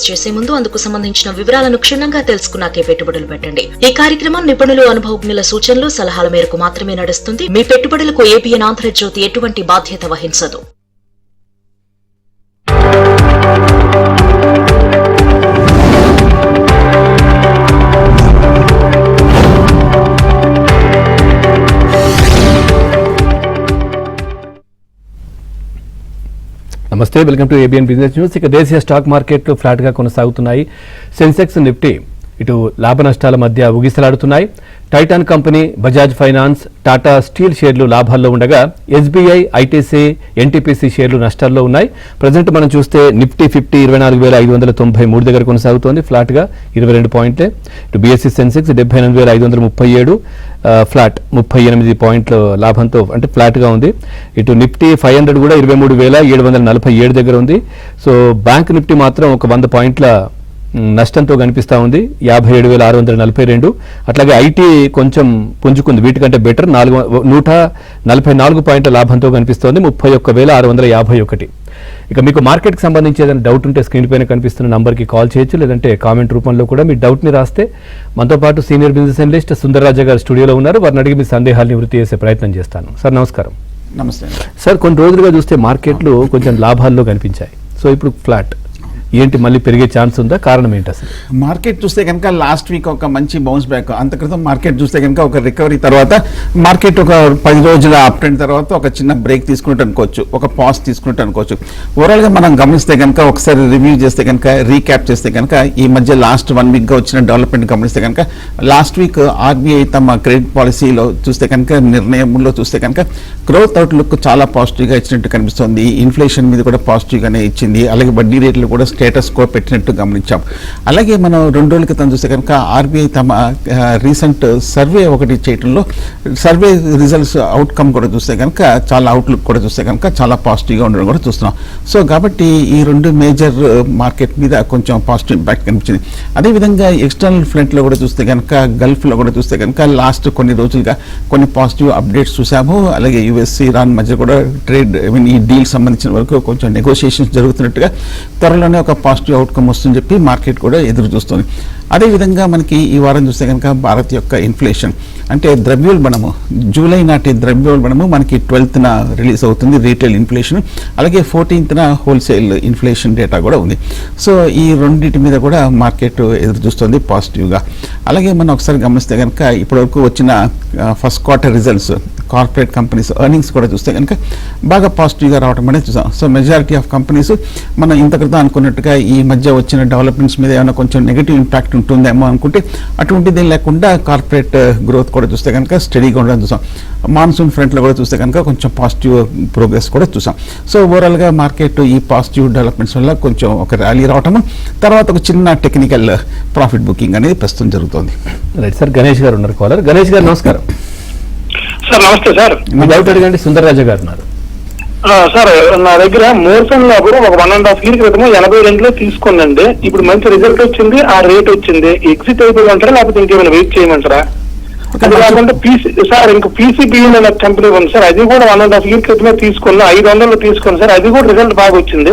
చేసే ముందు అందుకు సంబంధించిన వివరాలను క్షుణ్ణంగా తెలుసుకున్నాకే పెట్టుబడులు పెట్టండి. ఈ కార్యక్రమం నిపుణులు, అనుభవజ్ఞుల సూచనలు, సలహాల మేరకు మాత్రమే నడుస్తుంది. మీ పెట్టుబడులకు ఏబిఎన్ ఆంధ్రజ్యోతి ఎటువంటి బాధ్యత వహించదు. నమస్తే, welcome to ABN business news. ఇక దేశీయ స్టాక్ మార్కెట్లు ఫ్లాట్గా కొనసాగుతున్నాయి. సెన్సెక్స్, నిఫ్టీ ఇటు లాభ నష్టాల మధ్య ఊగిసలాడుతున్నాయి. Titan company, Bajaj finance, Tata steel షేర్లు లాభాల్లో ఉండగా ఎస్బీఐ, ఐటీసీ, ఎన్టీపీసీ షేర్లు నష్టాల్లో ఉన్నాయి. ప్రజెంట్ మనం చూస్తే నిఫ్టీ 24,593 దగ్గర కొనసాగుతోంది, ఫ్లాట్గా 22 పాయింట్లే. ఇటు బీఎస్సీ సెన్సెక్స్ 78,537 ఫ్లాట్ 38 పాయింట్ల లాభంతో అంటే ఫ్లాట్గా ఉంది. ఇటు నిఫ్టీ 500 కూడా 23,747 దగ్గర ఉంది. సో బ్యాంక్ నిఫ్టీ మాత్రం ఒక 100 పాయింట్ల నష్టంతో కనిపిస్తూ ఉంది, 57,642. అట్లాగే ఐటీ కొంచెం పుంజుకుంది, వీటికంటే బెటర్ 144 పాయింట్ల లాభంతో కనిపిస్తోంది, 31,651. ఇక మీకు మార్కెట్కి సంబంధించి ఏదైనా డౌట్ ఉంటే స్క్రీన్ పైన కనిపిస్తున్న నంబర్కి కాల్ చేయొచ్చు, లేదంటే కామెంట్ రూపంలో కూడా మీ డౌట్ని రాస్తే మనతో పాటు సీనియర్ బిజినెస్ అనలిస్ట్ సుందర్రాజా గారు స్టూడియోలో ఉన్నారు. వారిని అడిగి మీ సందేహాలు నివృత్తి చేసే ప్రయత్నం చేస్తాను. సార్ నమస్కారం. నమస్తే సార్. కొన్ని రోజులుగా చూస్తే మార్కెట్లు కొంచెం లాభాల్లో కనిపించాయి, సో ఇప్పుడు ఫ్లాట్ ఏంటి, మళ్ళీ పెరిగే ఛాన్స్ ఉందా? కారణం ఏంటి అసలు? మార్కెట్ చూస్తే కనుక లాస్ట్ వీక్ ఒక మంచి బౌన్స్ బ్యాక్, అంత క్రితం మార్కెట్ చూస్తే కనుక ఒక రికవరీ తర్వాత మార్కెట్ ఒక 10 రోజుల అప్ ట్రెండ్ తర్వాత ఒక చిన్న బ్రేక్ తీసుకున్నట్టు అనుకోవచ్చు, ఒక పాజ్ తీసుకున్నట్టు అనుకోవచ్చు. ఓవరాల్గా మనం గమనిస్తే కనుక ఒకసారి రివ్యూ చేస్తే కనుక, రీక్యాప్ చేస్తే కనుక ఈ మధ్య లాస్ట్ 1 వీక్గా వచ్చిన డెవలప్మెంట్ గమనిస్తే కనుక లాస్ట్ వీక్ ఆర్బీఐ తమ క్రెడిట్ పాలసీలో చూస్తే కనుక, నిర్ణయంలో చూస్తే కనుక గ్రోత్ అవుట్లుక్ చాలా పాజిటివ్గా ఇచ్చినట్టు కనిపిస్తుంది. ఇన్ఫ్లేషన్ మీద కూడా పాజిటివ్గానే ఇచ్చింది. అలాగే వడ్డీ రేట్లు కూడా స్టేటస్ కో పెట్టినట్టు గమనించాం. అలాగే మనం 2 రోజుల క్రితం చూస్తే కనుక ఆర్బీఐ తమ రీసెంట్ సర్వే ఒకటి చేయడంలో సర్వే రిజల్ట్స్ అవుట్కమ్ కూడా చూస్తే కనుక చాలా అవుట్లుక్ కూడా చూస్తే కనుక చాలా పాజిటివ్గా ఉండడం కూడా చూస్తున్నాం. సో కాబట్టి ఈ 2 మేజర్ మార్కెట్ మీద కొంచెం పాజిటివ్ ఇంపాక్ట్ కనిపించింది. అదేవిధంగా ఎక్స్టర్నల్ ఫ్రంట్లో కూడా చూస్తే కనుక, గల్ఫ్లో కూడా చూస్తే కనుక లాస్ట్ కొన్ని రోజులుగా కొన్ని పాజిటివ్ అప్డేట్స్ చూసాము. అలాగే యుఎస్, ఇరాన్ మధ్య కూడా ట్రేడ్ ఈ డీల్ సంబంధించిన వరకు కొంచెం నెగోషియేషన్స్ జరుగుతున్నట్టుగా, త్వరలోనే ఒక పాజిటివ్ అవుట్కమ్ వస్తుందని చెప్పి మార్కెట్ కూడా ఎదురు చూస్తుంది. అదేవిధంగా మనకి ఈ వారం చూస్తే కనుక భారత్ యొక్క ఇన్ఫ్లేషన్ అంటే ద్రవ్యోల్బణము, జూలై నాటి ద్రవ్యోల్బణము మనకి 12th రిలీజ్ అవుతుంది, రీటైల్ ఇన్ఫ్లేషన్. అలాగే 14th హోల్సేల్ ఇన్ఫ్లేషన్ డేటా కూడా ఉంది. సో ఈ రెండింటి మీద కూడా మార్కెట్ ఎదురు చూస్తుంది పాజిటివ్గా. అలాగే మనం ఒకసారి గమనిస్తే కనుక ఇప్పటివరకు వచ్చిన first quarter results, corporate companies earnings కూడా చూస్తే కనుక బాగా పాజిటివ్గా రావడం అనేది చూసాం. సో మెజారిటీ ఆఫ్ కంపెనీస్ మనం ఇంత క్రితం అనుకున్నట్టుగా ఈ మధ్య వచ్చిన డెవలప్మెంట్స్ మీద ఏమైనా కొంచెం నెగిటివ్ ఇంపాక్ట్ ఉంటుందేమో అనుకుంటే అటువంటిది లేకుండా కార్పొరేట్ గ్రోత్ కూడా చూస్తే కనుక స్టడీగా ఉండడం చూసాం. మాన్సూన్ ఫ్రంట్లో కూడా చూస్తే కనుక కొంచెం పాజిటివ్ ప్రోగ్రెస్ కూడా చూసాం. సో ఓవరాల్గా మార్కెట్ ఈ పాజిటివ్ డెవలప్మెంట్స్ వల్ల కొంచెం ఒక ర్యాలీ రావటము, తర్వాత ఒక చిన్న టెక్నికల్ ప్రాఫిట్ బుకింగ్ అనేది ప్రస్తుతం జరుగుతుంది. Right sir. గణేష్ గారు ఉన్నారు కాలర్. గణేష్ గారు నమస్కారం. సార్ నమస్తే సార్. మీ డౌట్ అడగండి. సుందర్రాజా గారు ఉన్నారు. సార్ నా దగ్గర మోర్సన్ లో కూడా ఒక 1.5 year క్రితం 82లో తీసుకున్నాండి. ఇప్పుడు మంచి రిజల్ట్ వచ్చింది, ఆ రేట్ వచ్చింది. ఎగ్జిట్ అయిపోయింటారా లేకపోతే ఇంకేమైనా వెయిట్ చేయమంటారా? అది కాకుండా సార్ ఇంకా పీసీబీఎన్ అనే కంపెనీ ఉంది సార్, అది కూడా 1.5 year క్రితమే తీసుకున్నా, 500లో తీసుకున్నాను సార్. అది కూడా రిజల్ట్ బాగా వచ్చింది,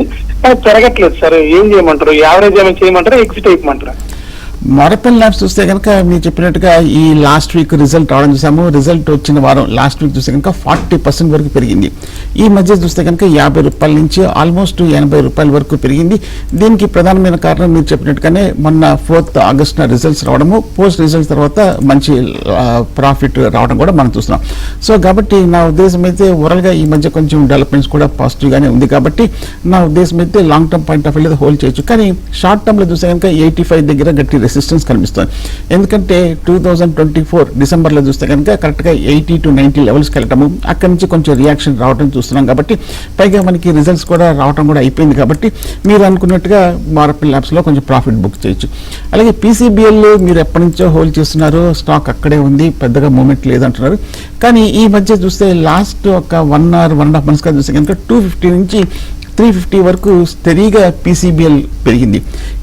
పెరగట్లేదు సార్. ఏం చేయమంటారు? యావరేజ్ ఏమైనా చేయమంటారా, ఎగ్జిట్ అయిపోమంటారా? మారథాన్ ల్యాబ్స్ చూస్తే కనుక మీరు చెప్పినట్టుగా ఈ లాస్ట్ వీక్ రిజల్ట్ రావడం చూసాము. రిజల్ట్ వచ్చిన వారం లాస్ట్ వీక్ చూస్తే కనుక 40% వరకు పెరిగింది. ఈ మధ్య చూస్తే కనుక 50 రూపాయల నుంచి ఆల్మోస్ట్ 80 రూపాయల వరకు పెరిగింది. దీనికి ప్రధానమైన కారణం మీరు చెప్పినట్టుగానే మొన్న 4th August రిజల్ట్స్ రావడము, పోస్ట్ రిజల్ట్స్ తర్వాత మంచి ప్రాఫిట్ రావడం కూడా మనం చూస్తున్నాం. సో కాబట్టి నా ఉద్దేశం అయితే ఓవరాల్గా ఈ మధ్య కొంచెం డెవలప్మెంట్స్ కూడా పాజిటివ్గానే ఉంది. కాబట్టి నా ఉద్దేశం అయితే long term point of view hold చేయొచ్చు. కానీ షార్ట్ టర్మ్లో చూస్తే కనుక 85 దగ్గర గట్టి రెసిస్టెన్స్ కనిపిస్తుంది. ఎందుకంటే 2024 డిసెంబర్లో చూస్తే కనుక కరెక్ట్గా 80 to 90 లెవెల్స్కి వెళ్ళటము, అక్కడి నుంచి కొంచెం రియాక్షన్ రావడం చూస్తున్నాం. కాబట్టి పైగా మనకి రిజల్ట్స్ కూడా రావడం కూడా అయిపోయింది. కాబట్టి మీరు అనుకున్నట్టుగా మారథాన్ ల్యాబ్స్లో కొంచెం ప్రాఫిట్ బుక్ చేయొచ్చు. అలాగే పీసీబీఎల్ మీరు ఎప్పటి నుంచో హోల్డ్ చేస్తున్నారు, స్టాక్ అక్కడే ఉంది, పెద్దగా మూమెంట్ లేదంటున్నారు. కానీ ఈ మధ్య చూస్తే లాస్ట్ ఒక 1 or 1.5 monthsగా చూస్తే కనుక 250 నుంచి 350 వరకు స్టడీగా పీసీబీఎల్ పెరిగింది.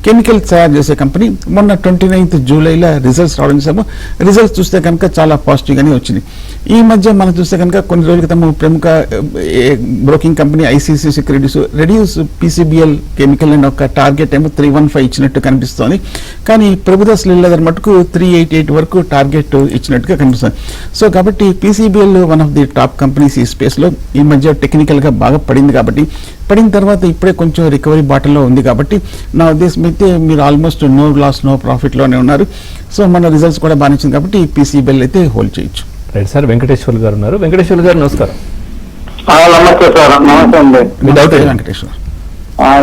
కెమికల్ తయారు చేసే కంపెనీ మొన్న 29th జూలైలో రిజల్ట్స్ రావడం చేసాము. రిజల్ట్స్ చూస్తే కనుక చాలా పాజిటివ్గానే వచ్చింది. ఈ మధ్య మనం చూస్తే కనుక కొన్ని రోజుల క్రితం ప్రముఖ broking company ICC securities reduce PCBL chemical అనే ఒక టార్గెట్ ఏమో 315 ఇచ్చినట్టు కనిపిస్తోంది. కానీ ప్రభుదాస్ లీలాధర్ మటుకు 388 వరకు టార్గెట్ ఇచ్చినట్టుగా కనిపిస్తుంది. సో కాబట్టి PCBL one of the top companies ఈ స్పేస్లో ఈ మధ్య టెక్నికల్గా బాగా పడింది. కాబట్టి పడిన తర్వాత ఇప్పుడే కొంచెం రికవరీ బాటల్లో ఉంది. కాబట్టి నా ఉద్దేశం అయితే మీరు ఆల్మోస్ట్ నో లాస్ నో ప్రాఫిట్లోనే ఉన్నారు. సో మన రిజల్ట్స్ కూడా బాగా ఇచ్చింది కాబట్టి పీసీబీఎల్ అయితే హోల్డ్ చేయొచ్చు. రైట్ సార్, వెంకటేశ్వర్ గారు ఉన్నారు. వెంకటేశ్వర్ గారు నమస్కారం. నమస్తే సార్. నమస్తే అండి. మీ డౌట్ ఏంటి? వెంకటేశ్వర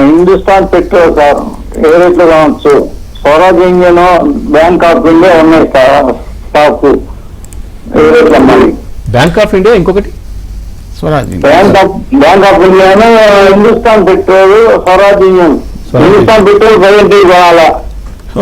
హిందుస్థాన్ పెట్రోల్ సార్ ఏ రేట్లు కావచ్చు? Swaraj engine, bank of India ఉన్నాయి సార్ స్టాక్. ఏ రేట్లు అమ్మాలి? బ్యాంక్ ఆఫ్ ఇండియా, ఇంకొకటి Swaraj bank of India, Hindustan petrol, Swaraj engine. Hindustan petrol present కావాలా?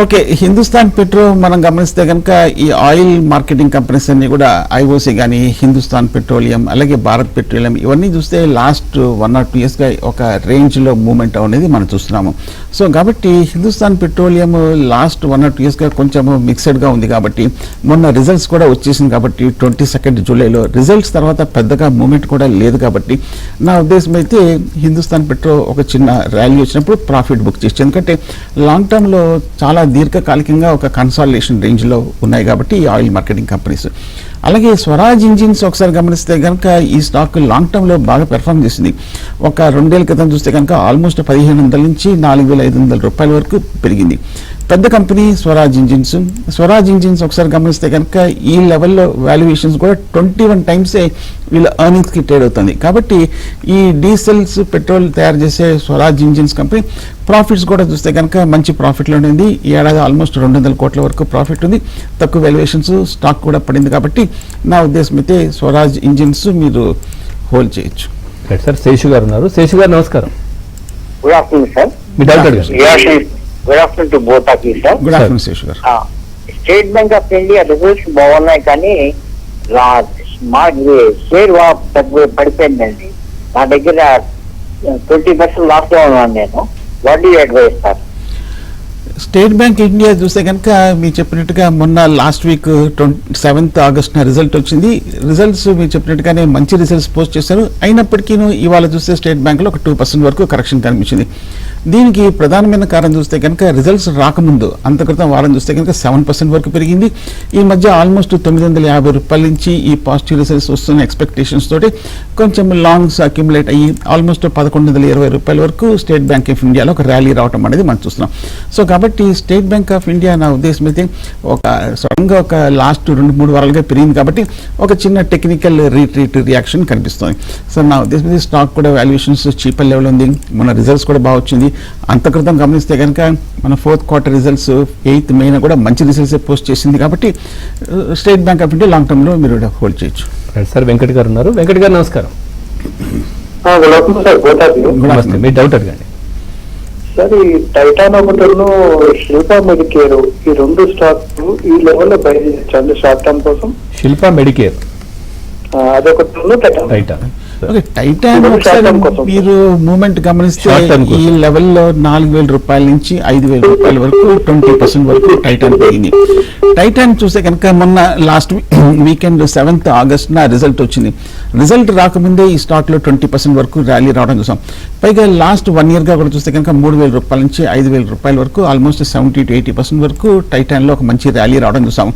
ఓకే, హిందుస్థాన్ పెట్రో మనం గమనిస్తే కనుక ఈ ఆయిల్ మార్కెటింగ్ కంపెనీస్ అన్ని కూడా ఐఓసీ కానీ, హిందుస్థాన్ పెట్రోలియం, అలాగే భారత్ పెట్రోలియం, ఇవన్నీ చూస్తే లాస్ట్ 1 or 2 yearsగా ఒక రేంజ్లో మూవ్మెంట్ అనేది మనం చూస్తున్నాము. సో కాబట్టి హిందుస్థాన్ పెట్రోలియం లాస్ట్ 1 or 2 yearsగా కొంచెం మిక్స్డ్గా ఉంది. కాబట్టి మొన్న రిజల్ట్స్ కూడా వచ్చేసింది. కాబట్టి 22nd జూలైలో రిజల్ట్స్ తర్వాత పెద్దగా మూవ్మెంట్ కూడా లేదు. కాబట్టి నా ఉద్దేశం అయితే హిందుస్థాన్ పెట్రో ఒక చిన్న ర్యాలీ వచ్చినప్పుడు ప్రాఫిట్ బుక్ చేసి, ఎందుకంటే లాంగ్ టర్మ్లో చాలా దీర్ఘకాలికంగా ఒక కన్సాలిడేషన్ రేంజ్లో ఉన్నాయి కాబట్టి ఈ ఆయిల్ మార్కెటింగ్ కంపెనీస్. అలాగే స్వరాజ్ ఇంజిన్స్ ఒకసారి గమనిస్తే కనుక ఈ స్టాక్ లాంగ్ టర్మ్లో బాగా పెర్ఫామ్ చేసింది. ఒక 2 ఏళ్ల క్రితం చూస్తే కనుక ఆల్మోస్ట్ 1500 నుంచి 4500 రూపాయల వరకు పెరిగింది. పెద్ద company Swaraj engines. Swaraj engines ఒకసారి గమనిస్తే కనుక ఈ లెవెల్లో వాల్యుయేషన్స్ కూడా 21 times వీళ్ళ ఎర్నింగ్స్కి ట్రేడ్ అవుతుంది. కాబట్టి ఈ డీజిల్స్ పెట్రోల్ తయారు చేసే స్వరాజ్ ఇంజిన్స్ కంపెనీ ప్రాఫిట్స్ కూడా చూస్తే కనుక మంచి ప్రాఫిట్లో ఉంది. ఈ ఏడాది ఆల్మోస్ట్ 200 కోట్ల వరకు ప్రాఫిట్ ఉంది. తక్కువ వాల్యుయేషన్స్, స్టాక్ కూడా పడింది. కాబట్టి నా ఉద్దేశం అయితే స్వరాజ్ ఇంజిన్స్ మీరు హోల్డ్ చేయొచ్చు. రైట్ సార్, శేషు గారు ఉన్నారు. శేషు గారు నమస్కారం. Good afternoon sir. మీ డౌట్ అడగండి. Good afternoon to both of you sir. Good afternoon Seshu garu. State Bank of India results బాగున్నాయి, కానీ షేర్ పడిపోయిందండి. నా దగ్గర 20% లాస్ లో ఉన్నాను నేను. What do advice sir? State bank India చూస్తే కనుక మీరు చెప్పినట్టుగా మొన్న లాస్ట్ వీక్ 27th ఆగస్టున రిజల్ట్ వచ్చింది. రిజల్ట్స్ మీరు చెప్పినట్టుగానే మంచి రిజల్ట్స్ పోస్ట్ చేశారు. అయినప్పటికీ ఇవాళ చూస్తే స్టేట్ బ్యాంక్లో ఒక 2% వరకు కరెక్షన్ కనిపించింది. దీనికి ప్రధానమైన కారణం చూస్తే కనుక రిజల్ట్స్ రాకముందు అంత క్రితం వారం చూస్తే కనుక 7% వరకు పెరిగింది. ఈ మధ్య ఆల్మోస్ట్ 950 రూపాయల నుంచి ఈ పాజిటివ్ రిజల్ట్స్ వస్తున్న ఎక్స్పెక్టేషన్స్ తోటి కొంచెం లాంగ్స్ అక్యుములేట్ అయ్యి ఆల్మోస్ట్ 1120 రూపాయల వరకు స్టేట్ బ్యాంక్ ఆఫ్ ఇండియాలో ఒక ర్యాలీ రావడం అనేది మనం చూస్తున్నాం. సో కాబట్టి స్టేట్ బ్యాంక్ ఆఫ్ ఇండియా నా ఉద్దేశం అయితే ఒక సడన్గా ఒక లాస్ట్ 2-3 వారాలుగా పెరిగింది. కాబట్టి ఒక చిన్న టెక్నికల్ రీట్రీట్ రియాక్షన్ కనిపిస్తుంది. సో నా ఉద్దేశం అయితే స్టాక్ కూడా వాల్యుయేషన్స్ చీపర్ లెవెల్ ఉంది. మన రిజల్ట్స్ కూడా బాగా వచ్చింది. అంత క్రితం గమనిస్తే కనుక మన 4th quarter results 8th May కూడా మంచి రిజల్ట్స్ పోస్ట్ చేసింది. కాబట్టి state Bank of India long టర్మ్లో మీరు హోల్డ్ చేయొచ్చు. రైట్ సార్, వెంకట్ గారు ఉన్నారు. వెంకట్ గారు నమస్కారం. Good afternoon sir, both of you. నమస్తే, మీ డౌట్ అడగండి. సార్, ఈ టైటాన్ ఒకటను శిల్పా మెడికేర్, ఈ 2 స్టాక్స్ ఈ లెవెల్లో బై చేయొచ్చు షార్ట్ టర్మ్ కోసం? శిల్పా మెడికేర్, అదొకటి, టైటాన్. ఓకే, టైటాన్ ఒకసారి మీరు మూమెంట్ గమనిస్తే ఈ లెవెల్లో 4000 రూపాయల నుంచి 5000 రూపాయల వరకు 20% వరకు టైటాన్ పెరిగింది. టైటాన్ చూస్తే కనుక మొన్న లాస్ట్ వీకెండ్ 7th ఆగస్టున రిజల్ట్ వచ్చింది. రిజల్ట్ రాకముందే ఈ స్టాక్లో 20% వరకు ర్యాలీ రావడం చూసాం. పైగా లాస్ట్ 1 yearగా కూడా చూస్తే కనుక 3000 రూపాయల నుంచి 5000 రూపాయల వరకు ఆల్మోస్ట్ 70 to 80% వరకు టైటాన్లో ఒక మంచి ర్యాలీ రావడం చూసాం.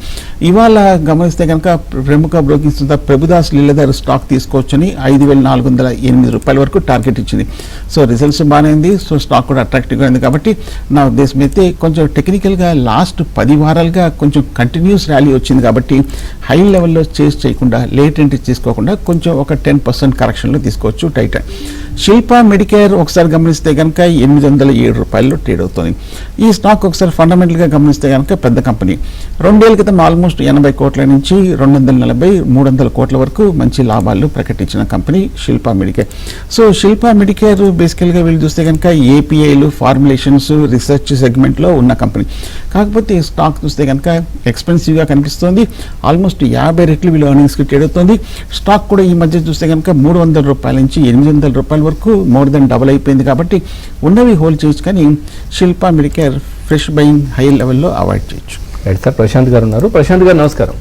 ఇవాళ గమనిస్తే కనుక ప్రముఖ బ్రోకింగ్ సంస్థ ప్రభుదాస్ లీలాధర్ స్టాక్ తీసుకోవచ్చని 5408 రూపాయల వరకు టార్గెట్ ఇచ్చింది. సో రిజల్ట్స్ బాగానే ఉంది. సో స్టాక్ కూడా అట్రాక్టివ్గా ఉంది. కాబట్టి నా ఉద్దేశం అయితే కొంచెం టెక్నికల్గా లాస్ట్ 10 వారాలుగా కొంచెం కంటిన్యూస్ ర్యాలీ వచ్చింది. కాబట్టి హై లెవెల్లో చేస్ చేయకుండా, లేట్ ఎంట్రీ తీసుకోకుండా కొంచెం ఒక 10% కరెక్షన్లో తీసుకోవచ్చు టైటాన్. శిల్పా మెడికేర్ ఒకసారి గమనిస్తే కనుక 807 రూపాయల్లో ట్రేడ్ అవుతుంది. ఈ స్టాక్ ఒకసారి ఫండమెంటల్గా గమనిస్తే కనుక పెద్ద కంపెనీ. 2 ఏళ్ల క్రితం ఆల్మోస్ట్ 80 కోట్ల నుంచి 240-300 కోట్ల వరకు మంచి లాభాలు ప్రకటించిన company Shilpa Medicare. So Shilpa Medicare బేసికల్గా వీళ్ళు చూస్తే కనుక ఏపీఐలు, ఫార్ములేషన్స్, రీసెర్చ్ సెగ్మెంట్లో ఉన్న కంపెనీ. కాకపోతే ఈ స్టాక్ చూస్తే కనుక ఎక్స్పెన్సివ్గా కనిపిస్తుంది. ఆల్మోస్ట్ 50 రెట్లు వీళ్ళు ఎర్నింగ్స్కి ట్రేడ్ అవుతుంది. స్టాక్ కూడా ఈ మధ్య చూస్తే కనుక 300 రూపాయల నుంచి 800 రూపాయల వరకు మోర్ దెన్ డబుల్ అయిపోయింది కాబట్టి ఉన్నవి హోల్డ్ చేయొచ్చు, కానీ శిల్ప మెడికేర్ ఫ్రెష్ బయింగ్ హై లెవెల్లో అవాయిడ్ చేయొచ్చు. రైట్ సార్, ప్రశాంత్ గారు ఉన్నారు. ప్రశాంత్ గారు నమస్కారం.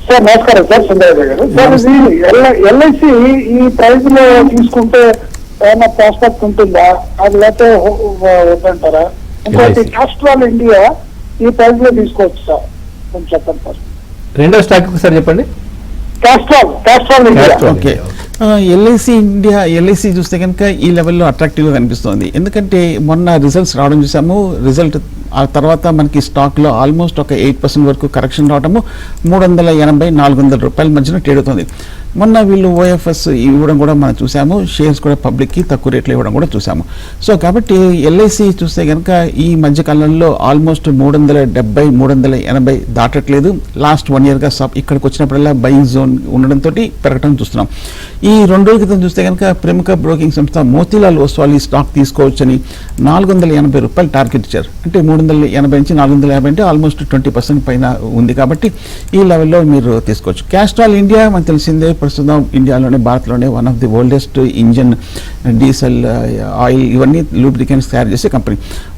సార్ నమస్కారం సార్, సుందరయ్య గారు. సార్ ఇది ఎల్ఐసి ఈ ప్రైస్ లో తీసుకుంటే ఏమైనా ప్రాస్పెక్ట్ ఉంటుందా, అది లేకపోతే వద్దంటారా? ఇంకోటి కాస్ట్రాల్ ఇండియా ఈ ప్రైస్ లో తీసుకోవచ్చు సార్, కొంచెం చెప్పండి సార్. రెండో స్టాక్ సార్ చెప్పండి. Castrol India. ఓకే, ఎల్ఐసి చూస్తే కనుక ఈ లెవెల్లో అట్రాక్టివ్గా కనిపిస్తుంది. ఎందుకంటే మొన్న రిజల్ట్స్ రావడం చూసాము. రిజల్ట్ ఆ తర్వాత మనకి స్టాక్లో ఆల్మోస్ట్ ఒక 8% వరకు కరెక్షన్ రావడము 380-400 రూపాయల మధ్యన ట్రేడ్ అవుతుంది. మొన్న వీళ్ళు ఓఎఫ్ఎస్ ఇవ్వడం కూడా మనం చూసాము, షేర్స్ కూడా పబ్లిక్కి తక్కువ రేట్లో ఇవ్వడం కూడా చూసాము. సో కాబట్టి ఎల్ఐసి చూస్తే కనుక ఈ మధ్య కాలంలో ఆల్మోస్ట్ 370-380 దాటట్లేదు. లాస్ట్ 1 yearగా ఇక్కడికి వచ్చినప్పుడల్లా బయింగ్ జోన్ ఉండడంతో పెరగడం చూస్తున్నాం. ఈ 2 రోజుల క్రితం చూస్తే కనుక ప్రముఖ బ్రోకింగ్ సంస్థ మోతీలాల్ ఓస్వాల్ ఈ స్టాక్ తీసుకోవచ్చని 480 రూపాయలు టార్గెట్ ఇచ్చారు. అంటే 380 నుంచి 450 అంటే ఆల్మోస్ట్ 20% పైన ఉంది. కాబట్టి ఈ లెవెల్లో మీరు తీసుకోవచ్చు. కాస్ట్రాల్ ఇండియా మనకు తెలిసిందే, ప్రస్తుతం ఇండియాలోనే భారత్లోనే one of the oldest engine, diesel, oil ఇవన్నీ లూబ్రికెంట్స్ తయారు చేసే కంపెనీ.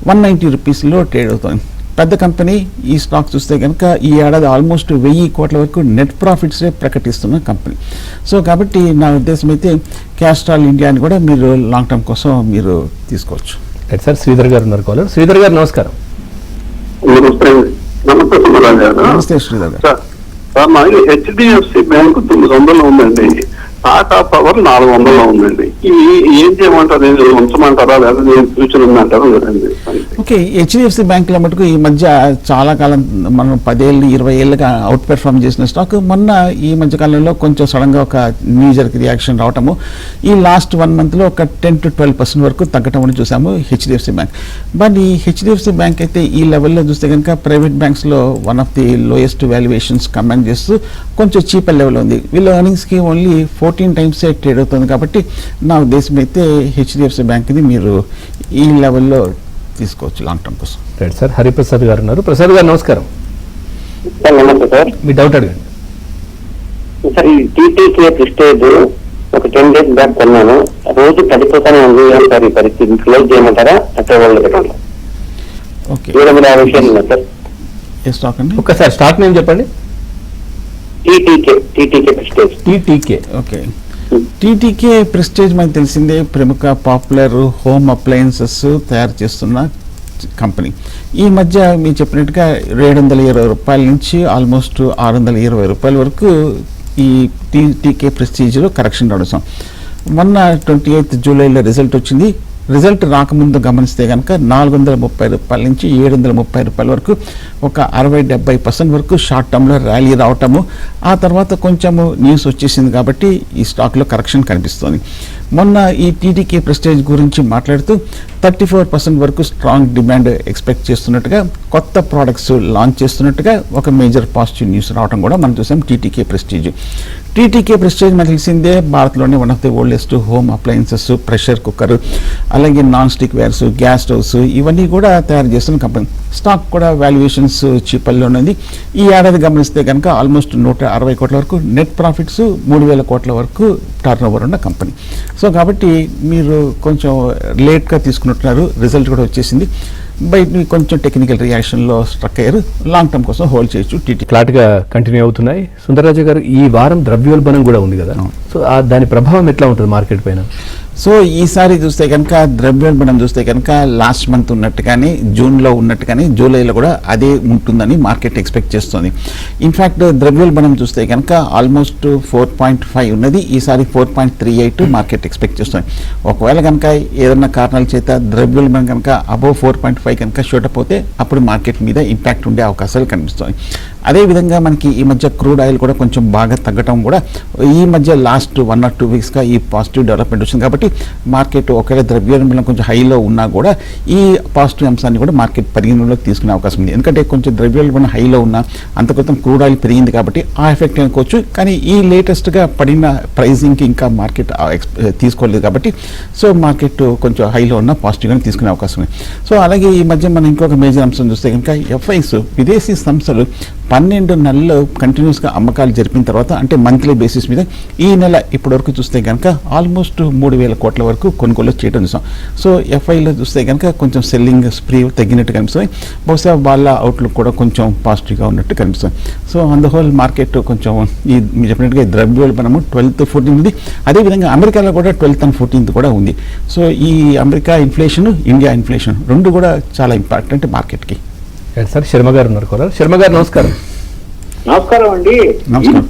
190 రూపీస్లో ట్రేడ్ అవుతుంది. పెద్ద కంపెనీ. ఈ స్టాక్ చూస్తే కనుక ఈ ఏడాది ఆల్మోస్ట్ 1000 కోట్ల వరకు నెట్ ప్రాఫిట్సే ప్రకటిస్తున్న కంపెనీ. సో కాబట్టి నా ఉద్దేశం అయితే కాస్ట్రాల్ ఇండియాని కూడా మీరు లాంగ్ టర్మ్ కోసం మీరు తీసుకోవచ్చు. రైట్ సార్, శ్రీధర్ గారు ఉన్నారు కాలర్. శ్రీధర్ గారు నమస్కారం. నమస్తే సుందరరాజు గారు. నమస్తే శ్రీధర్ గారు. సార్ నాకు హెచ్డిఎఫ్సి బ్యాంకు 900 ఉందండి, టాటా పవర్ 400 ఉందండి. ఇవి ఏం చేయమంటారు? ఉంచమంటారా లేదా ఫ్యూచర్ ఉందంటారా లేదండి? ఓకే, హెచ్డిఎఫ్సి బ్యాంకుల మటుకు ఈ మధ్య చాలా కాలం మనం 10 ఏళ్ళు 20 ఏళ్ళుగా అవుట్ పెర్ఫార్మ్ చేసిన స్టాక్ మొన్న ఈ మధ్య కాలంలో కొంచెం సడన్గా ఒక న్యూజర్కి రియాక్షన్ రావటము, ఈ లాస్ట్ 1 monthలో ఒక 10-12% వరకు తగ్గటం అని చూసాము హెచ్డిఎఫ్సి బ్యాంక్. బట్ ఈ హెచ్డిఎఫ్సి బ్యాంక్ అయితే ఈ లెవెల్లో చూస్తే కనుక ప్రైవేట్ బ్యాంక్స్లో one of the lowest valuations command చేస్తూ కొంచెం చీపర్ లెవెల్ ఉంది. వీళ్ళ ఎర్నింగ్స్కి ఓన్లీ 14 times ట్రేడ్ అవుతుంది. కాబట్టి నా ఉద్దేశం అయితే హెచ్డిఎఫ్సి బ్యాంక్ని మీరు ఈ లెవెల్లో తీసుకోవచ్చు లాంగ్ టర్మ్ కోసం. రైట్ సార్, హరిప్రసాద్ గారు ఉన్నారు. ప్రసాద్ గారు నమస్కారం. సార్ నమస్తే సార్. మీ డౌట్ అడగండి. సార్ ఈ టీటీకే ప్రెస్టేజ్ ఒక 10 days బ్యాక్ కొన్నాను, రోజు పడిపోతానే ఉంది సార్. ఈ పరిస్థితి క్లోజ్ చేయమంటారా అట్లా వాళ్ళు పెట్టాలి? ఓకే, 750 షేర్లు ఉన్నాయి సార్. ఏ స్టాక్ అండి? ఒక్కసారి స్టాక్ నేమ్ చెప్పండి. TTK prestige. TTK. Okay, TTK prestige మనకు తెలిసిందే, ప్రముఖ పాపులర్ హోమ్ అప్లయన్సెస్ తయారు చేస్తున్న కంపెనీ. ఈ మధ్య మీరు చెప్పినట్టుగా 720 రూపాయల నుంచి ఆల్మోస్ట్ 620 రూపాయల వరకు ఈ టీటీకే ప్రెస్టీజ్లో కరెక్షన్ రావడం. మొన్న 28th జూలైలో రిజల్ట్ వచ్చింది. రిజల్ట్ రాకముందు గమనిస్తే కనుక 430 రూపాయల నుంచి 730 రూపాయల వరకు ఒక 60-70% వరకు షార్ట్ టర్మ్లో ర్యాలీ రావటము, ఆ తర్వాత కొంచెము న్యూస్ వచ్చేసింది కాబట్టి ఈ స్టాక్లో కరెక్షన్ కనిపిస్తుంది. మొన్న ఈ టీటీకే ప్రెస్టేజ్ గురించి మాట్లాడుతూ 34% వరకు స్ట్రాంగ్ డిమాండ్ ఎక్స్పెక్ట్ చేస్తున్నట్టుగా, కొత్త ప్రోడక్ట్స్ లాంచ్ చేస్తున్నట్టుగా ఒక మేజర్ పాజిటివ్ న్యూస్ రావడం కూడా మనం చూసాం టీటీకే ప్రెస్టేజ్. టీటీకే ప్రెస్టేజ్ మనకు తెలిసిందే, భారత్లోనే one of the oldest home appliances, pressure cooker, అలాగే non stick wares, gas stoves ఇవన్నీ కూడా తయారు చేస్తున్న కంపెనీ. స్టాక్ కూడా వాల్యుయేషన్స్ చీపల్లో ఉన్నది. ఈ ఏడాది గమనిస్తే కనుక ఆల్మోస్ట్ 160 కోట్ల వరకు నెట్ ప్రాఫిట్స్, 3000 కోట్ల వరకు టర్న్ ఓవర్ ఉన్న కంపెనీ. సో కాబట్టి మీరు కొంచెం లేట్గా తీసుకున్నట్టున్నారు, రిజల్ట్ కూడా వచ్చేసింది. బయట కొంచెం టెక్నికల్ రియాక్షన్లో స్ట్రక్ అయ్యారు. లాంగ్ టర్మ్ కోసం హోల్డ్ చేయొచ్చు. టీటీ ఫ్లాట్గా కంటిన్యూ అవుతున్నాయి. సుందరరాజు గారు, ఈ వారం ద్రవ్యోల్బణం కూడా ఉంది కదా, సో దాని ప్రభావం ఎట్లా ఉంటుంది మార్కెట్ పైన? సో ఈసారి చూస్తే కనుక ద్రవ్యోల్బణం చూస్తే కనుక లాస్ట్ మంత్ ఉన్నట్టుగానే, జూన్లో ఉన్నట్టుగానే జూలైలో కూడా అదే ఉంటుందని మార్కెట్ ఎక్స్పెక్ట్ చేస్తుంది. ఇన్ఫ్యాక్ట్ ద్రవ్యోల్బణం చూస్తే కనుక ఆల్మోస్ట్ 4.5 ఉన్నది, ఈసారి 4.38 మార్కెట్ ఎక్స్పెక్ట్ చేస్తుంది. ఒకవేళ కనుక ఏదైనా కారణాల చేత ద్రవ్యోల్బణం కనుక అబోవ్ 4.5 కనుక షూటప్ అవుతే అప్పుడు మార్కెట్ మీద ఇంపాక్ట్ ఉండే అవకాశాలు కనిపిస్తాయి. అదేవిధంగా మనకి ఈ మధ్య క్రూడ్ ఆయిల్ కూడా కొంచెం బాగా తగ్గటం కూడా ఈ మధ్య లాస్ట్ 1 or 2 weeksగా ఈ పాజిటివ్ డెవలప్మెంట్ వచ్చింది. కాబట్టి మార్కెట్ ఒకవేళ ద్రవ్యోల్బణం కొంచెం హైలో ఉన్నా కూడా ఈ పాజిటివ్ అంశాన్ని కూడా మార్కెట్ పరిగణలోకి తీసుకునే అవకాశం ఉంది. ఎందుకంటే కొంచెం ద్రవ్యోల్బణం హైలో ఉన్నా అంత క్రితం క్రూడ్ ఆయిల్ పెరిగింది కాబట్టి ఆ ఎఫెక్ట్ అనుకోవచ్చు. కానీ ఈ లేటెస్ట్గా పడిన ప్రైజింగ్కి ఇంకా మార్కెట్ తీసుకోలేదు కాబట్టి సో మార్కెట్ కొంచెం హైలో ఉన్న పాజిటివ్గానే తీసుకునే అవకాశం ఉంది. సో అలాగే ఈ మధ్య మనం ఇంకొక మేజర్ అంశం చూస్తే కనుక ఎఫ్ఐస్ విదేశీ సంస్థలు 12 నెలలు కంటిన్యూస్గా అమ్మకాలు జరిపిన తర్వాత అంటే మంత్లీ బేసిస్ మీద ఈ నెల ఇప్పటివరకు చూస్తే కనుక ఆల్మోస్ట్ 3,000 కోట్ల వరకు కొనుగోలు చేయడం చూసాం. సో ఎఫ్ఐలో చూస్తే కనుక కొంచెం సెల్లింగ్ స్ప్రీ తగ్గినట్టు కనిపిస్తుంది. బహుశా వాళ్ళ అవుట్లుక్ కూడా కొంచెం పాజిటివ్గా ఉన్నట్టు కనిపిస్తుంది. So on the whole market కొంచెం ఈ మీరు చెప్పినట్టుగా ద్రవ్యోల్బణము 12th 14th ఉంది. అదేవిధంగా అమెరికాలో కూడా 12th and 14th కూడా ఉంది. సో ఈ అమెరికా ఇన్ఫ్లేషన్, ఇండియా ఇన్ఫ్లేషన్ రెండు కూడా చాలా ఇంపార్టెంట్ మార్కెట్కి. సార్ శర్మ గారు ఉన్నారు కూడా. శర్మ గారు నమస్కారం. నమస్కారం అండి. నమస్కారం.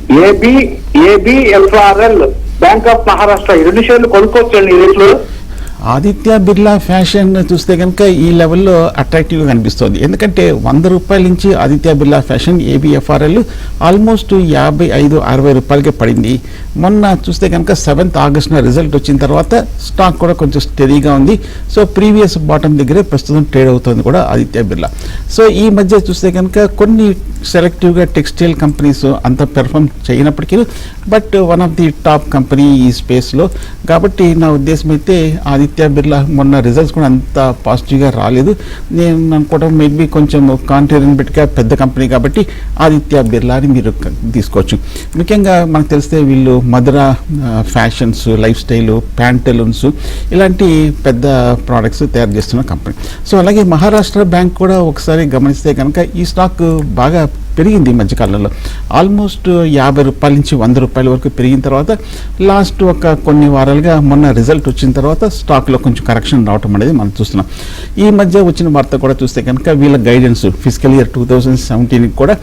ఏబిఎల్ఆర్ఎల్ బ్యాంక్ ఆఫ్ మహారాష్ట్ర ఈ 2 షేర్లు కొనుక్కోవచ్చండి ఈ రేట్లు? ఆదిత్య బిర్లా ఫ్యాషన్ చూస్తే కనుక ఈ లెవెల్లో అట్రాక్టివ్గా కనిపిస్తుంది. ఎందుకంటే 100 రూపాయల నుంచి Aditya Birla fashion ABFRL almost 55-60 రూపాయలకే పడింది. మొన్న చూస్తే కనుక 7th ఆగస్టున రిజల్ట్ వచ్చిన తర్వాత స్టాక్ కూడా కొంచెం స్టెడీగా ఉంది. సో ప్రీవియస్ బాటమ్ దగ్గరే ప్రస్తుతం ట్రేడ్ అవుతుంది కూడా ఆదిత్య బిర్లా. సో ఈ మధ్య చూస్తే కనుక కొన్ని సెలెక్టివ్గా టెక్స్టైల్ కంపెనీస్ అంత పెర్ఫామ్ చేయనప్పటికీ but one of the top company ఈ స్పేస్లో. కాబట్టి నా ఉద్దేశం అయితే ఆదిత్య బిర్లా మొన్న రిజల్ట్స్ కూడా అంత పాజిటివ్గా రాలేదు. నేను అనుకోవడం మేబీ కొంచెం కాంట్రేరియన్ బెట్గా పెద్ద కంపెనీ కాబట్టి ఆదిత్య బిర్లాని మీరు తీసుకోవచ్చు. ముఖ్యంగా మనకు తెలిస్తే వీళ్ళు Madura fashions, life style, Pantaloons ఇలాంటి పెద్ద ప్రోడక్ట్స్ తయారు చేస్తున్న కంపెనీ. సో అలాగే మహారాష్ట్ర బ్యాంక్ కూడా ఒకసారి గమనిస్తే కనుక ఈ స్టాక్ బాగా పెరిగింది ఈ మధ్యకాలంలో. ఆల్మోస్ట్ 50 రూపాయల నుంచి 100 రూపాయల వరకు పెరిగిన తర్వాత లాస్ట్ ఒక కొన్ని వారాలుగా మొన్న రిజల్ట్ వచ్చిన తర్వాత స్టాక్లో కొంచెం కరెక్షన్ రావటం అనేది మనం చూస్తున్నాం. ఈ మధ్య వచ్చిన వార్త కూడా చూస్తే కనుక వీళ్ళ గైడెన్స్ ఫిజికల్ ఇయర్ 2017 కూడా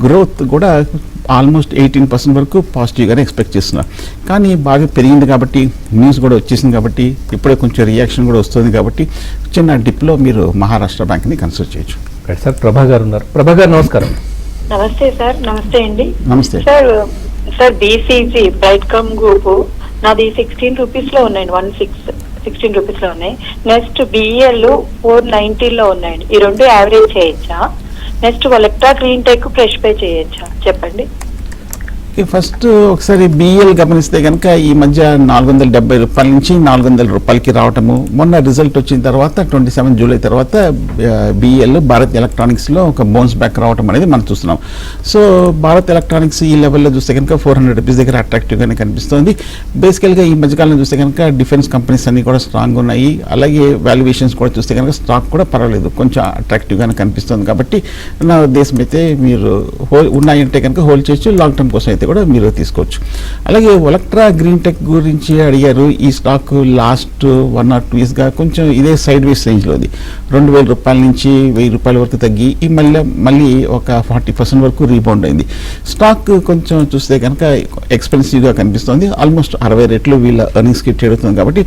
గ్రోత్ కూడా ఆల్మోస్ట్ 18% వరకు పాజిటివ్గానే ఎక్స్పెక్ట్ చేస్తున్నారు. కానీ బాగా పెరిగింది కాబట్టి న్యూస్ కూడా వచ్చేసింది కాబట్టి ఇప్పుడే కొంచెం రియాక్షన్ కూడా వస్తుంది కాబట్టి చిన్న డిప్లో మీరు మహారాష్ట్ర బ్యాంక్ని కన్సిడర్ చేయొచ్చు. సార్ ప్రభా గారు ఉన్నారు. ప్రభా గారు నమస్కారం. నమస్తే సార్. నమస్తే అండి. నమస్తే సార్ బీసీజీ బ్రైట్కామ్ గ్రూప్ నాది 16 రూపీస్ లో ఉన్నాయండి. 16 రూపీస్ లో ఉన్నాయి. నెక్స్ట్ బిఎల్ 490 లో ఉన్నాయండి. ఈ 2 యావరేజ్ చేయొచ్చా? Next Olectra green tech fresh pay చేయొచ్చా? చెప్పండి. ఫస్ట్ ఒకసారి బిఎల్ గమనిస్తే కనుక ఈ మధ్య 470 రూపాయల నుంచి 400 రూపాయలకి రావటము, మొన్న రిజల్ట్ వచ్చిన తర్వాత 27 జూలై తర్వాత బిఎల్ భారత్ ఎలక్ట్రానిక్స్లో ఒక బౌన్స్ బ్యాక్ రావటం అనేది మనం చూస్తున్నాం. సో భారత్ ఎలక్ట్రానిక్స్ ఈ లెవెల్లో చూస్తే కనుక 400 రూపీస్ దగ్గర అట్రాక్టివ్గానే కనిపిస్తుంది. బేసికల్గా ఈ మధ్యకాలంలో చూస్తే కనుక డిఫెన్స్ కంపెనీస్ అన్ని కూడా స్ట్రాంగ్ ఉన్నాయి. అలాగే వాల్యుయేషన్స్ కూడా చూస్తే కనుక స్టాక్ కూడా పర్వాలేదు, కొంచెం అట్రాక్టివ్గానే కనిపిస్తుంది. కాబట్టి నా ఉద్దేశం అయితే మీరు ఉన్నాయంటే కనుక హోల్డ్ చేయొచ్చు, లాంగ్ టర్మ్ కోసం అయితే కూడా మీరు తీసుకోవచ్చు. అలాగే వలెక్ట్రా గ్రీన్ టెక్ గురించి అడిగారు. ఈ స్టాక్ లాస్ట్ 1 or 2 yearsగా కొంచెం ఇదే సైడ్ వేస్ రేంజ్లో ఉంది. 2,000 రూపాయల నుంచి 1,000 రూపాయల వరకు తగ్గి ఈ మళ్ళీ ఒక 40% వరకు రీబౌండ్ అయింది. స్టాక్ కొంచెం చూస్తే కనుక ఎక్స్పెన్సివ్గా కనిపిస్తుంది. ఆల్మోస్ట్ 60 రెట్లు వీళ్ళ ఎర్నింగ్స్కి ట్రేడ్ అవుతుంది. కాబట్టి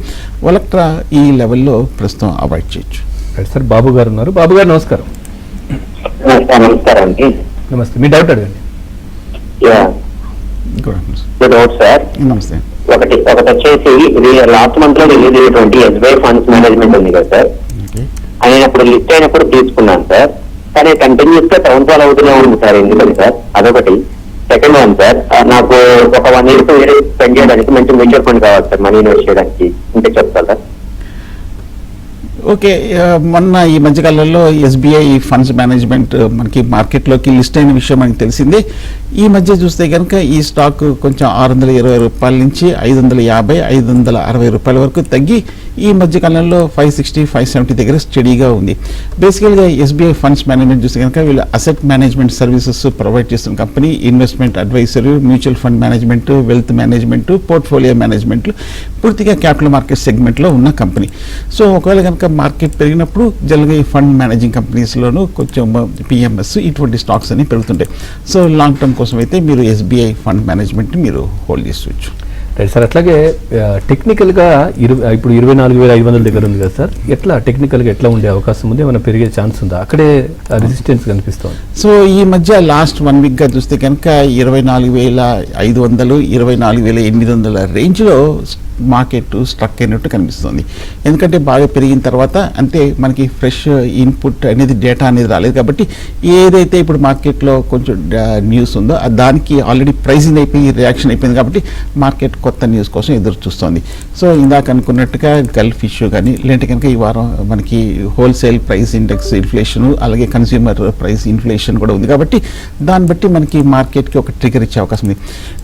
వలెక్ట్రా ఈ లెవెల్లో ప్రస్తుతం అవాయిడ్ చేయొచ్చు. సార్ బాబు గారు ఉన్నారు. బాబు గారు నమస్కారం. నమస్కారం అండి. నమస్తే. మీ డౌట్ అడగండి. Doubt sir. నమస్తే. ఒకటి వచ్చేసి ఇది లాస్ట్ మంత్ లో రిలీజ్ అయినటువంటి ఎస్బీఐ ఫండ్స్ మేనేజ్మెంట్ ఉంది కదా సార్, అయినప్పుడు లిస్ట్ అయినప్పుడు తీసుకున్నాను సార్. కానీ కంటిన్యూస్ గా టౌన్ ఫాల్ అవుతూనే ఉంది సార్. ఎందుకని సార్? అదొకటి. సెకండ్ వన్ సార్, నాకు ఒక 1 year to 2 years స్పెండ్ చేయడానికి మంచి మ్యూచువల్ ఫండ్ కావాలి సార్, మనీ ఇన్వెస్ట్ చేయడానికి. ఉంటే చెప్తా సార్. ఓకే, మొన్న ఈ మధ్యకాలంలో ఎస్బీఐ ఫండ్స్ మేనేజ్మెంట్ మనకి మార్కెట్లోకి లిస్ట్ అయిన విషయం మనకి తెలిసిందే. ఈ మధ్య చూస్తే కనుక ఈ స్టాక్ కొంచెం 620 రూపాయల నుంచి 550, 560 రూపాయల వరకు తగ్గి ఈ మధ్యకాలంలో 560, 570 దగ్గర స్టడీగా ఉంది. బేసికల్గా ఎస్బీఐ ఫండ్స్ మేనేజ్మెంట్ చూస్తే కనుక వీళ్ళు అసెట్ మేనేజ్మెంట్ సర్వీసెస్ ప్రొవైడ్ చేస్తున్న company. Investment advisory, mutual fund management, wealth management, portfolio management పూర్తిగా క్యాపిటల్ మార్కెట్ సెగ్మెంట్లో ఉన్న కంపెనీ. సో ఒకవేళ కనుక మార్కెట్ పెరిగినప్పుడు జనరల్గా ఈ ఫండ్ మేనేజింగ్ కంపెనీస్లోనూ కొంచెం పిఎంఎస్ ఇటువంటి స్టాక్స్ అన్ని పెరుగుతుంటాయి. సో లాంగ్ టర్మ్ కోసం అయితే మీరు ఎస్బీఐ ఫండ్ మేనేజ్మెంట్ని మీరు హోల్డ్ చేసుకోవచ్చు. Right sir. అట్లాగే టెక్నికల్గా ఇప్పుడు 24,500 దగ్గర ఉంది కదా సార్, ఎట్లా టెక్నికల్గా ఎట్లా ఉండే అవకాశం ఉంది? ఏమైనా పెరిగే ఛాన్స్ ఉందా? అక్కడే రెసిస్టెన్స్ కనిపిస్తుంది. సో ఈ మధ్య లాస్ట్ 1 weekగా చూస్తే కనుక 24,500, 24,800 రేంజ్లో మార్కెట్ స్ట్రక్ అయినట్టు కనిపిస్తుంది. ఎందుకంటే బాగా పెరిగిన తర్వాత అంతే మనకి ఫ్రెష్ ఇన్పుట్ అనేది డేటా అనేది రాలేదు కాబట్టి ఏదైతే ఇప్పుడు మార్కెట్లో కొంచెం న్యూస్ ఉందో దానికి ఆల్రెడీ ప్రైజింగ్ అయిపోయి రియాక్షన్ అయిపోయింది కాబట్టి మార్కెట్ కొత్త న్యూస్ కోసం ఎదురు చూస్తోంది. సో ఇందాక అనుకున్నట్టుగా గల్ఫ్ ఇష్యూ కానీ లేదంటే కనుక ఈ వారం మనకి హోల్సేల్ ప్రైస్ ఇండెక్స్ ఇన్ఫ్లేషన్ అలాగే కన్స్యూమర్ ప్రైస్ ఇన్ఫ్లేషన్ కూడా ఉంది కాబట్టి దాన్ని బట్టి మనకి మార్కెట్కి ఒక ట్రిగర్ ఇచ్చే అవకాశం ఉంది.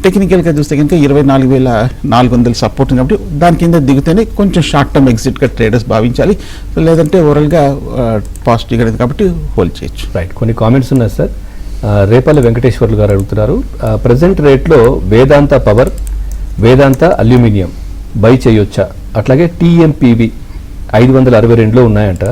టెక్నికల్గా చూస్తే కనుక 24,400 సపోర్ట్ ఉంది కాబట్టి దాని కింద దిగితేనే కొంచెం షార్ట్ టర్మ్ ఎగ్జిట్గా ట్రేడర్స్ భావించాలి. లేదంటే ఓవరాల్గా పాజిటివ్గా అనేది కాబట్టి హోల్డ్ చేయొచ్చు. రైట్, కొన్ని కామెంట్స్ ఉన్నాయి సార్. రేపల్లి వెంకటేశ్వర్లు గారు అడుగుతున్నారు, ప్రజెంట్ రేట్లో వేదాంత పవర్, వేదాంత అల్యూమినియం బై చేయొచ్చా? అట్లాగే టీఎంపీవి 562లో ఉన్నాయంట,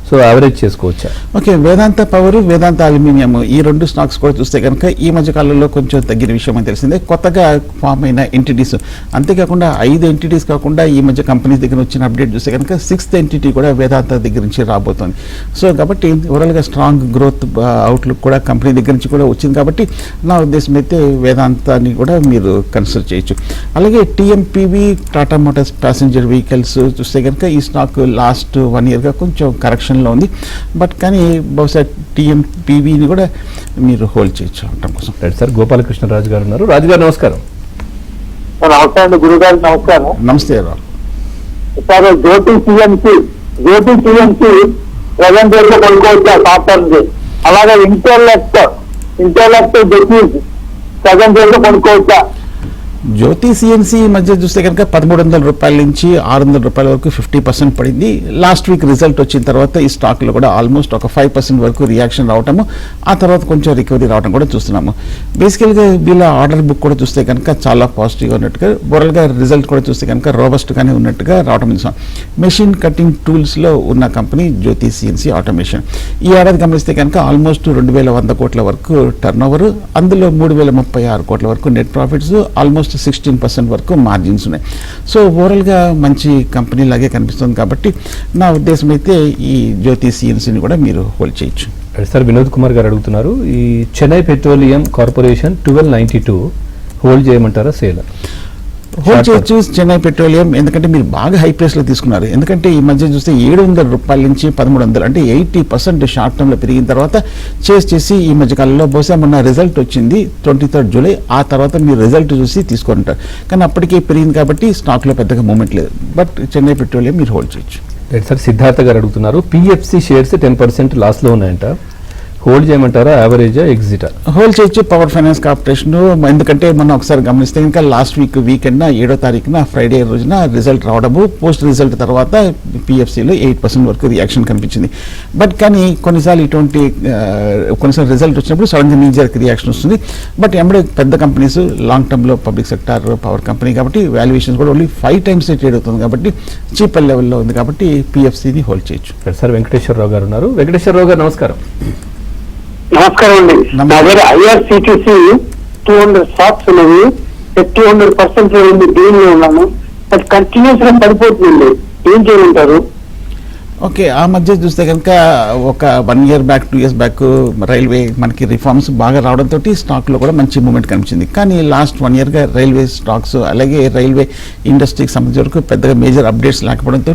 సో యావరేజ్ చేసుకోవచ్చా? ఓకే, వేదాంత పవర్, వేదాంత అల్యూమినియం ఈ రెండు స్టాక్స్ కూడా చూస్తే కనుక ఈ మధ్య కాలంలో కొంచెం తగ్గిన విషయం అని తెలిసిందే. కొత్తగా ఫామ్ అయిన ఎంటిటీస్, అంతేకాకుండా 5 ఎంటిటీస్ కాకుండా ఈ మధ్య కంపెనీస్ దగ్గర వచ్చిన అప్డేట్ చూస్తే కనుక 6th ఎంటిటీ కూడా వేదాంత దగ్గర నుంచి రాబోతోంది. సో కాబట్టి ఓవరాల్గా స్ట్రాంగ్ గ్రోత్ అవుట్లుక్ కూడా కంపెనీ దగ్గర నుంచి కూడా వచ్చింది కాబట్టి నా ఉద్దేశం అయితే వేదాంతాన్ని కూడా మీరు కన్సిడర్ చేయొచ్చు. అలాగే టీఎంపీవి, టాటా మోటార్స్ ప్యాసింజర్ వెహికల్స్ చూస్తే కనుక ఈ స్టాక్ లాస్ట్ 1 yearగా కొంచెం కరెక్షన్ లో ఉంది. బట్ కానీ బహుశా టీఎంపీవీని కూడా మీరు హోల్డ్ చేయొచ్చు అవటం కోసం. రైట్ సార్, గోపాలకృష్ణరాజు గారు ఉన్నారు. రాజు గారు నమస్కారం. నమస్తే అండి, గురుగారు నమస్కారం. నమస్తే రావు. సార్ జ్యోతి సిఎంసి ప్రజెంట్ రేట్లో కొనుక్కోవచ్చా సాఫ్ట్వేర్? అలాగే ఇంటర్లెక్ట్ జెట్నీస్ ప్రజెంట్ రేట్లో కొనుక్కోవచ్చా? జ్యోతి సిఎన్సి మధ్య చూస్తే కనుక 1,300 రూపాయల నుంచి 600 రూపాయల వరకు 50% పడింది. లాస్ట్ వీక్ రిజల్ట్ వచ్చిన తర్వాత ఈ స్టాక్లో కూడా ఆల్మోస్ట్ ఒక 5% వరకు రియాక్షన్ రావటము, ఆ తర్వాత కొంచెం రికవరీ రావడం కూడా చూస్తున్నాము. బేసికల్గా వీళ్ళ ఆర్డర్ బుక్ కూడా చూస్తే కనుక చాలా పాజిటివ్గా ఉన్నట్టుగా, ఓవరాల్గా రిజల్ట్ కూడా చూస్తే కనుక రోబస్ట్గానే ఉన్నట్టుగా రావడం చూస్తాం. మెషిన్ కటింగ్ టూల్స్లో ఉన్న కంపెనీ జ్యోతి సిఎన్సి ఆటోమేషన్. ఈ ఏడాది గమనిస్తే కనుక ఆల్మోస్ట్ 2,100 కోట్ల వరకు టర్న్ ఓవర్, అందులో 3,036 కోట్ల వరకు నెట్ ప్రాఫిట్స్, ఆల్మోస్ట్ 16% వరకు మార్జిన్స్ ఉన్నాయి. సో ఓవరాల్గా మంచి కంపెనీ లాగే కనిపిస్తుంది కాబట్టి నా ఉద్దేశం అయితే ఈ జ్యోతి సిఎన్సిని కూడా మీరు హోల్డ్ చేయొచ్చు. సార్ వినోద్ కుమార్ గారు అడుగుతున్నారు, ఈ చెన్నై పెట్రోలియం కార్పొరేషన్ 1292 హోల్డ్ చేయమంటారా, సేల్? హోల్డ్ చేయొచ్చు చెన్నై పెట్రోలియం, ఎందుకంటే మీరు బాగా హై ప్రైస్లో తీసుకున్నారు. ఎందుకంటే ఈ మధ్య చూస్తే 700 రూపాయల నుంచి 1,300 అంటే 80% షార్ట్ టర్మ్లో పెరిగిన తర్వాత చేసి ఈ మధ్యకాలంలో బహుశా మొన్న రిజల్ట్ వచ్చింది 23rd జూలై, ఆ తర్వాత మీరు రిజల్ట్ చూసి తీసుకుంటారు. కానీ అప్పటికే పెరిగింది కాబట్టి స్టాక్లో పెద్దగా మూమెంట్ లేదు. బట్ చెన్నై పెట్రోలియం మీరు హోల్డ్ చేయొచ్చు. రైట్ సార్, సిద్ధార్థ గారు అడుగుతున్నారు, పిఎఫ్సి షేర్స్ 10% లాస్లో ఉన్నాయంట, హోల్డ్ చేయమంటారా, యావరేజా, ఎగ్జిటా? హోల్డ్ చేయొచ్చు పవర్ ఫైనాన్స్ కార్పొరేషన్. ఎందుకంటే మనం ఒకసారి గమనిస్తే ఇంకా లాస్ట్ వీకెండ్ 7వ తారీఖున ఫ్రైడే రోజున రిజల్ట్ రావడము, పోస్ట్ రిజల్ట్ తర్వాత పిఎఫ్సిలో 8% వరకు రియాక్షన్ కనిపించింది. బట్ కానీ కొన్నిసార్లు ఇటువంటి కొన్నిసార్లు రిజల్ట్ వచ్చినప్పుడు సడన్గా నీజర్కి రియాక్షన్ వస్తుంది. బట్ ఎంబడే పెద్ద కంపెనీస్ లాంగ్ టర్మ్లో పబ్లిక్ సెక్టార్ పవర్ కంపెనీ కాబట్టి వాల్యుయేషన్స్ కూడా ఓన్లీ 5 times ట్రేడ్ అవుతుంది కాబట్టి చీపర్ లెవెల్లో ఉంది కాబట్టి పిఎఫ్సిని హోల్డ్ చేయొచ్చు. సార్ వెంకటేశ్వరరావు గారు ఉన్నారు. వెంకటేశ్వరరావు గారు నమస్కారం. నమస్కారం అండి. నా దగ్గర ఐఆర్సిటిసి 200 స్టాక్స్ ఉన్నవి, 200% డీల్ లో ఉన్నాను. బట్ కంటిన్యూస్ గా పడిపోతుంది, ఏం చేయమంటారు? ఓకే, ఆ మధ్య చూస్తే కనుక ఒక 1 year back 2 years back railway మనకి రిఫార్మ్స్ బాగా రావడంతో స్టాక్లో కూడా మంచి మూమెంట్ కనిపించింది. కానీ లాస్ట్ 1 yearగా రైల్వే స్టాక్స్ అలాగే రైల్వే ఇండస్ట్రీకి సంబంధించిన వరకు పెద్దగా మేజర్ అప్డేట్స్ లేకపోవడంతో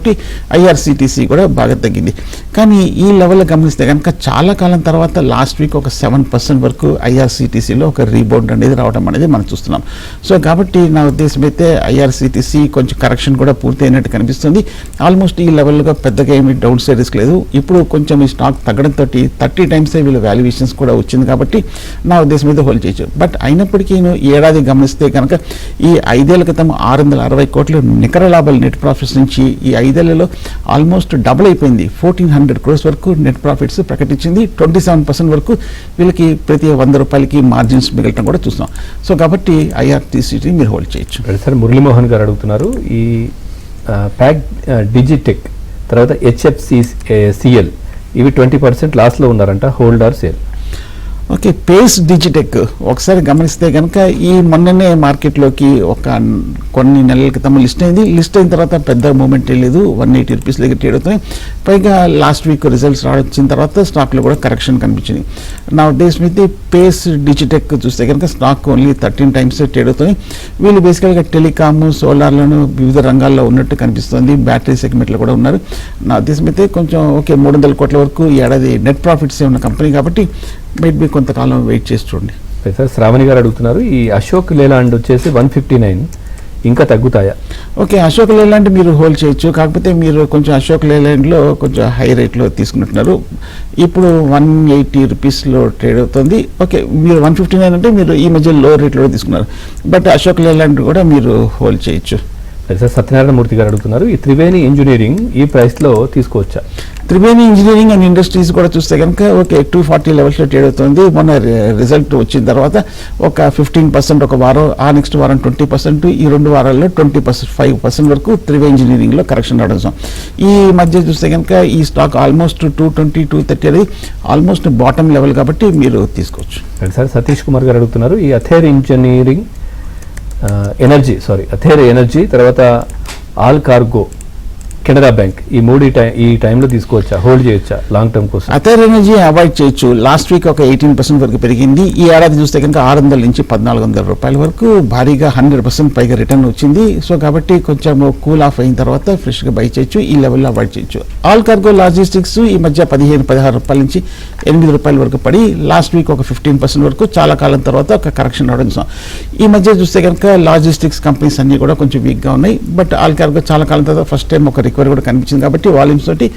ఐఆర్సిటిసి కూడా బాగా తగ్గింది. కానీ ఈ లెవెల్లో గమనిస్తే కనుక చాలా కాలం తర్వాత లాస్ట్ వీక్ ఒక 7% వరకు ఐఆర్సిటిసిలో ఒక రీబౌండ్ అనేది రావడం అనేది మనం చూస్తున్నాం. సో కాబట్టి నా ఉద్దేశం అయితే ఐఆర్సిటిసి కొంచెం కరెక్షన్ కూడా పూర్తి అయినట్టు కనిపిస్తుంది. ఆల్మోస్ట్ ఈ లెవెల్గా పెద్దగా ఏమి డౌన్ సైడ్ రిస్క్ లేదు. ఇప్పుడు కొంచెం ఈ స్టాక్ తగ్గడంతో 30 times వీళ్ళ వాల్యుయేషన్స్ కూడా వచ్చింది కాబట్టి నా ఉద్దేశం అయితే హోల్డ్ చేయొచ్చు. బట్ అయినప్పటికీ ఈ ఏడాది గమనిస్తే కనుక ఈ 5 ఏళ్ల క్రితం 660 కోట్ల నికర లాభాలు నెట్ ప్రాఫిట్స్ నుంచి ఈ 5 ఏళ్లలో ఆల్మోస్ట్ డబుల్ అయిపోయింది. 1,400 crores వరకు నెట్ ప్రాఫిట్స్ ప్రకటించింది. 27% వరకు వీళ్ళకి ప్రతి 100 రూపాయలకి మార్జిన్స్ మిగలటం కూడా చూస్తాం. సో కాబట్టి ఐఆర్టీసీని మీరు హోల్డ్ చేయొచ్చు. సార్ మురళీమోహన్ గారు అడుగుతున్నారు, ఈ ప్యాక్ డిజిటెక్ తర్వాత హెచ్ఎఫ్సిఎల్ ఇవి 20% లాస్లో ఉన్నారంట, hold or sale? Okay, Pace Digitek ఒకసారి గమనిస్తే కనుక ఈ మొన్ననే మార్కెట్లోకి ఒక కొన్ని నెలల క్రితం లిస్ట్ అయింది. లిస్ట్ అయిన తర్వాత పెద్ద మూమెంట్ లేదు, 180 రూపీస్ దగ్గర ట్రేడ్ అవుతుంది. పైగా లాస్ట్ వీక్ రిజల్ట్స్ వచ్చిన తర్వాత స్టాక్లో కూడా కరెక్షన్ కనిపించింది. నా ఉద్దేశం అయితే పేస్ డిజిటెక్ చూస్తే కనుక స్టాక్ ఓన్లీ 13 టైమ్స్ ట్రేడ్ అవుతుంది. వీళ్ళు బేసికల్గా టెలికామ్, సోలార్లను వివిధ రంగాల్లో ఉన్నట్టు కనిపిస్తుంది. బ్యాటరీ సెగ్మెంట్లో కూడా ఉన్నారు. నా ఉద్దేశం అయితే కొంచెం ఓకే, 300 కోట్ల వరకు ఈ ఏడాది నెట్ ప్రాఫిట్స్ ఉన్న కంపెనీ కాబట్టి మైట్ బి కొంతకాలం వెయిట్ చేసి చూడండి. సార్ శ్రావణి గారు అడుగుతున్నారు, ఈ అశోక్ లేలాండ్ వచ్చేసి 159 ఇంకా తగ్గుతాయా? ఓకే, అశోక్ లేలాండ్ మీరు హోల్డ్ చేయొచ్చు. కాకపోతే మీరు కొంచెం అశోక్ లేలాండ్లో కొంచెం హై రేట్లో తీసుకుంటున్నారు. ఇప్పుడు 180 రూపీస్లో ట్రేడ్ అవుతుంది. ఓకే, మీరు 159 అంటే మీరు ఈ మధ్య లో రేట్లో తీసుకున్నారు. బట్ అశోక్ లేలాండ్ కూడా మీరు హోల్డ్ చేయొచ్చు. సార్ సత్యనారాయణ మూర్తి గారు అడుగుతున్నారు, ఈ త్రివేణి ఇంజనీరింగ్ ఈ ప్రైస్లో తీసుకోవచ్చా? త్రివేణి ఇంజనీరింగ్ అండ్ ఇండస్ట్రీస్ కూడా చూస్తే కనుక ఓకే 240 లెవెల్స్లో ట్రేడ్ అవుతుంది. మొన్న రిజల్ట్ వచ్చిన తర్వాత ఒక 15% ఒక వారం, ఆ నెక్స్ట్ వారం 20%, ఈ 2 వారాల్లో 5% వరకు త్రివేణి ఇంజనీరింగ్లో కరెక్షన్ రావడం. ఈ మధ్య చూస్తే కనుక ఈ స్టాక్ ఆల్మోస్ట్ 220, 230 అనేది ఆల్మోస్ట్ బాటమ్ లెవెల్ కాబట్టి మీరు తీసుకోవచ్చు. సార్ సతీష్ కుమార్ గారు అడుగుతున్నారు, ఈ అథేర్ ఎనర్జీ తర్వాత ఆల్ కార్గో, కెనరా బ్యాంక్ ఈ మూడు ఈ టైంలో తీసుకోవచ్చా, హోల్డ్ చేయొచ్చా లాంగ్ టర్మ్ కోసం? అథర్ ఎనర్జీ అవాయిడ్ చేయొచ్చు. లాస్ట్ వీక్ ఒక 18% వరకు పెరిగింది. ఈ ఏడాది చూస్తే కనుక 600 నుంచి 1400 రూపాయల వరకు భారీగా 100% పైగా రిటర్న్ వచ్చింది. సో కాబట్టి కొంచెం కూల్ ఆఫ్ అయిన తర్వాత ఫ్రెష్గా బై చేయొచ్చు. ఈ లెవెల్లో అవాయిడ్ చేయొచ్చు. ఆల్ కార్గో లాజిస్టిక్స్ ఈ మధ్య 15-16 రూపాయల నుంచి 8 రూపాయల వరకు పడి లాస్ట్ వీక్ ఒక 15% వరకు చాలా కాలం తర్వాత ఒక కరెక్షన్ రావడం. ఈ మధ్య చూస్తే కనుక లాజిస్టిక్స్ కంపెనీస్ అన్ని కూడా కొంచెం వీక్గా ఉన్నాయి. బట్ ఆల్ కార్గో చాలా కాలం తర్వాత ఫస్ట్ టైం ఒక రికవరీ కూడా కనిపించింది కాబట్టి వాల్యూమ్స్ తోటి